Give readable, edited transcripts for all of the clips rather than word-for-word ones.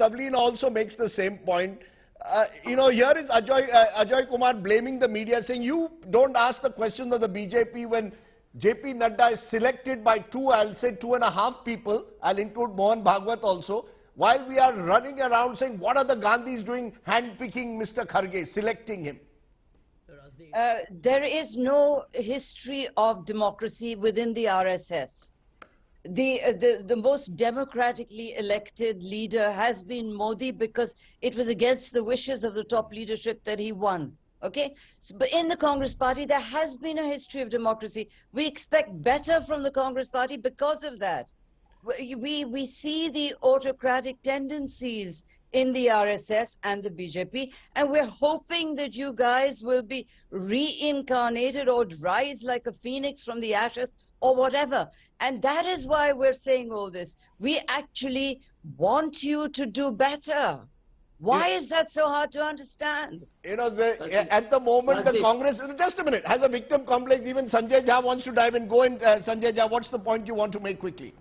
Tavleen also makes the same point. Here is Ajay Kumar blaming the media, saying you don't ask the questions of the BJP when JP Nadda is selected by I'll say 2.5 people, I'll include Mohan Bhagwat also, while we are running around saying what are the Gandhis doing, handpicking Mr. Kharge, selecting him. There is no history of democracy within the RSS. The most democratically elected leader has been Modi because it was against the wishes of the top leadership that he won. Okay, but in the Congress party there has been a history of democracy. We expect better from the Congress party because of that. We see the autocratic tendencies in the RSS and the BJP, and we're hoping that you guys will be reincarnated or rise like a phoenix from the ashes or whatever. And that is why we're saying all this. We actually want you to do better. Why is that so hard to understand? At the moment, the Congress, just a minute, has a victim complex. Even Sanjay Jha wants to dive in. Go in, Sanjay Jha, what's the point you want to make quickly?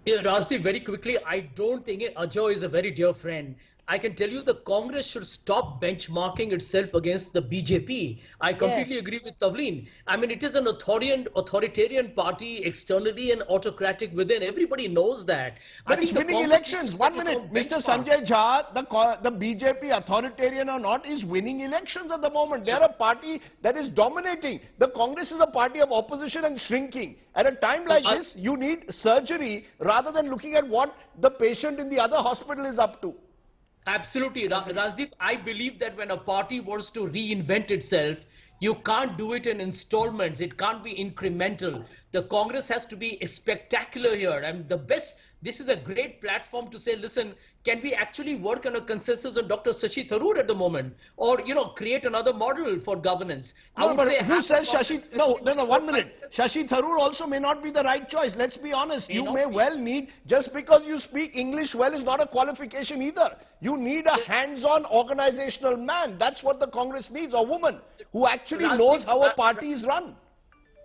Yeah, Rajdeep, very quickly, I don't think Ajay is a very dear friend. I can tell you the Congress should stop benchmarking itself against the BJP. I completely agree with Tavleen. I mean, it is an authoritarian party externally and autocratic within. Everybody knows that. But it's winning elections. 1 minute. Mr. Sanjay Jha, the BJP, authoritarian or not, is winning elections at the moment. They are a party that is dominating. The Congress is a party of opposition and shrinking. At a time like this, you need surgery rather than looking at what the patient in the other hospital is up to. Absolutely. Rajdeep, I believe that when a party wants to reinvent itself, you can't do it in installments. It can't be incremental. The Congress has to be spectacular here. And this is a great platform to say, listen, can we actually work on a consensus on Dr. Shashi Tharoor at the moment? Or, create another model for governance? No, but who says Shashi? No, 1 minute. Shashi Tharoor also may not be the right choice. Let's be honest. You may well need, just because you speak English well is not a qualification either. You need a hands-on organizational man. That's what the Congress needs, a woman who actually knows how a party is run.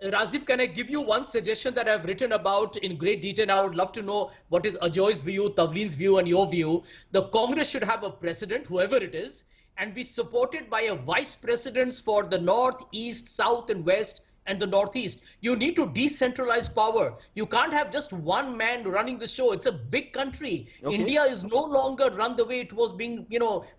Rajdeep, can I give you one suggestion that I've written about in great detail? I would love to know what is Ajay's view, Tavleen's view and your view. The Congress should have a president, whoever it is, and be supported by a vice presidents for the north, east, south and west and the northeast. You need to decentralize power. You can't have just one man running the show. It's a big country. Okay. India is no longer run the way it was being,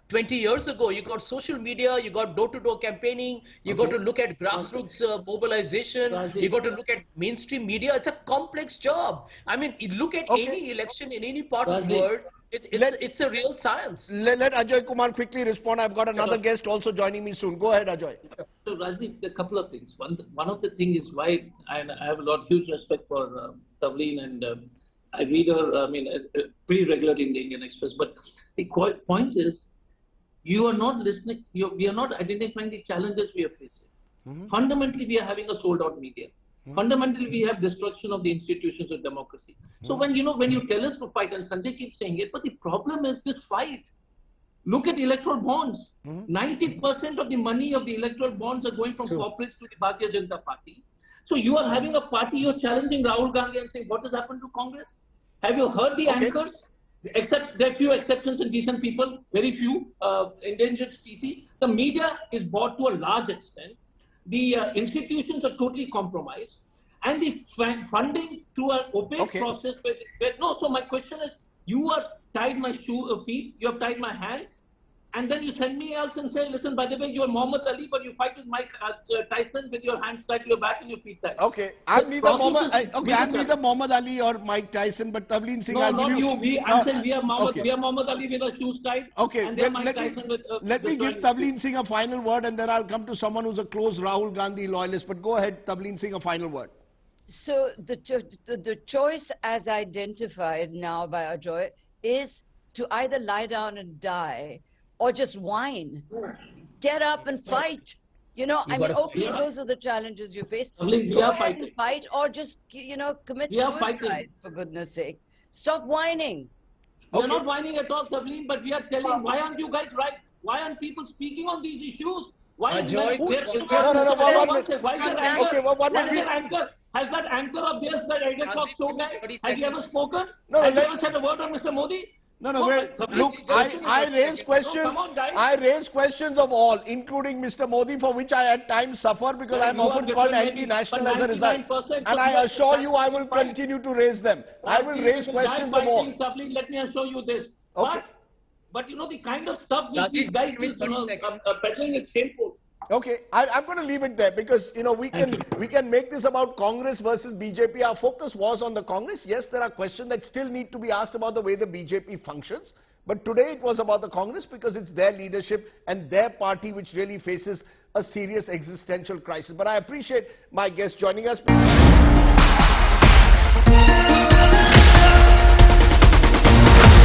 20 years ago. You got social media, you got door-to-door campaigning, you got to look at grassroots mobilization, you got to look at mainstream media. It's a complex job. I mean, look at any election in any part of the world. It's a real science. Let Ajay Kumar quickly respond. I've got another guest also joining me soon. Go ahead, Ajay. So, Rajdeep, a couple of things. One of the things is why, and I have a huge respect for Tavleen, and I read her, pretty regularly in the Indian Express. But the point is, you are not listening. We are not identifying the challenges we are facing. Fundamentally, we are having a sold-out media. Fundamentally, we have destruction of the institutions of democracy. So when you tell us to fight, and Sanjay keeps saying it, but the problem is this fight. Look at electoral bonds. 90% of the money of the electoral bonds are going from corporates to the Bharatiya Janata Party. So you are having a party, you're challenging Rahul Gandhi and saying, what has happened to Congress? Have you heard the anchors? Except there are few exceptions and decent people, very few endangered species. The media is bought to a large extent. The institutions are totally compromised, and the funding through an opaque process. So my question is, you are tied my feet, you have tied my hands, and then you send me else and say, listen, by the way, you are Muhammad Ali, but you fight with Mike Tyson with your hands tied to your back and your feet tied. Okay, I'm neither Muhammad Ali or Mike Tyson, but Tavleen Singh, I'm saying we are Muhammad Ali with our shoes tied. Okay, and Mike Tyson with. Let me give Tavleen Singh a final word, and then I'll come to someone who's a close Rahul Gandhi loyalist. But go ahead, Tavleen Singh, a final word. So the choice as identified now by Ajay is to either lie down and die, or just whine. Get up and fight. Those are the challenges you face. Go ahead and fight, or just, commit suicide, for goodness sake. Stop whining. We are not whining at all, Tavleen, but we are telling, why aren't you guys right? Why aren't people speaking on these issues? Why is there anchor? Has that anchor of theirs, that 8 o'clock show guy, has he ever spoken? Has he ever said a word on Mr. Modi? No, no, No, wait. but Look, I raised questions. No, come on, guys. I raised questions of all, including Mr. Modi, for which I at times suffer because Well, I'm you are often called different, maybe, anti-national but as a result. 99% And I of assure you, I will fine. continue to raise them. I will raise questions of all. Let me assure you this. Okay. But you know, the kind of stuff which Rajiv, these guys give me is, 30 seconds. peddling is shameful. Okay, I'm going to leave it there because, you know, we can make this about Congress versus BJP. Our focus was on the Congress. Yes, there are questions that still need to be asked about the way the BJP functions. But today it was about the Congress because it's their leadership and their party which really faces a serious existential crisis. But I appreciate my guest joining us.